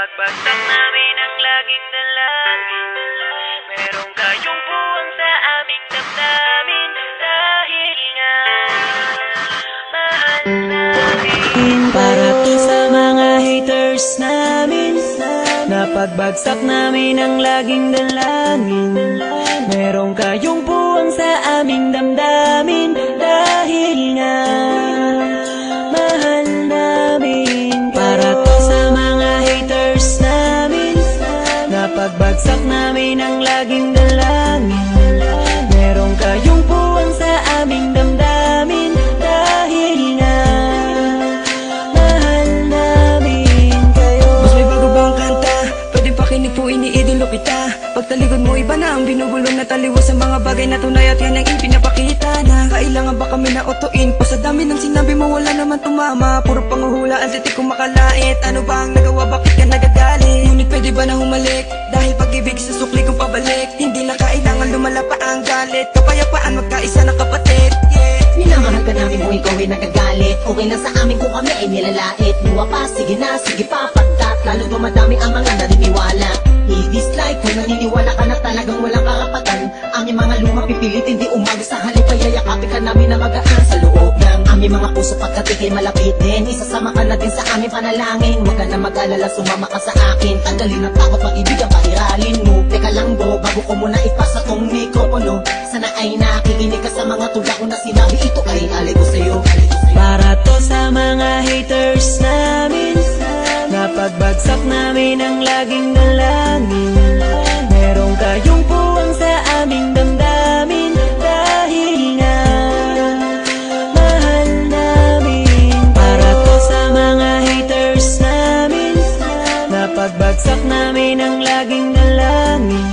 Napagbagsak namin ang laging dalangin. Merong kayong buwang sa aming damdamin. Dahil nga mahal namin. Para to sa mga haters namin, napagbagsak namin ang laging dalangin. Merong kayong buwang sa aming damdamin. Dahil nga mahal namin. Para to sa mga haters namin, napagbagsak namin ang laging dalangin. Merong kayong buwang sa aming damdamin. Dahil nga mahal namin kayo. Mas may bago bang kanta? Pwede pakinig po, iniidolo kita. Pagtalikod mo iba na ang binubulong na taliwas sa mga bagay na tunay at yan ang ipinapakita na kailangan ba kami na otoin o sa dami ng sinabi mo wala naman tumama. Puro panguhula ang titik ko makalait. Ano ba ang nagawa, bakit ka nagagalit? Ngunit pwede ba na humalik? Dahil pag-ibig sa sukli kong pabalik. Hindi na kailangan lumala pa ang galit. Kapayapaan magkaisa na kapatid, yeah. Minamahal ka namin kung ikaw ay nagagalit. Okay lang sa amin kung kami ay nilalait. Buwa pa, sige na, sige pa, pagkat lalo dumadami ang mga naniniwala. I-dislike kung naniniwala ka na talagang walang karapatan. Aming mga luma pipilit, hindi umaga sa halip. Payayakapin ka namin na magaan sa loob ng aming mga puso pagkat ikay malapit din. Isasama ka na din sa aming panalangin. Huwag ka na mag-alala, sumama ka sa akin. Tanggalin ang takot, pag-ibig ang pairalin mo. Teka lang bro, bago ko muna ipasa tong mikropono. Sana ay nakikinig ka sa mga tula ko na sinabi. Ito ay alay ko sa'yo. Para to sa mga haters namin, napagbagsak namin ang laging dalangin. Merong kayong buwang sa aming damdamin. Dahil nga mahal namin. Para to sa mga haters namin, napagbagsak namin ang laging dalangin.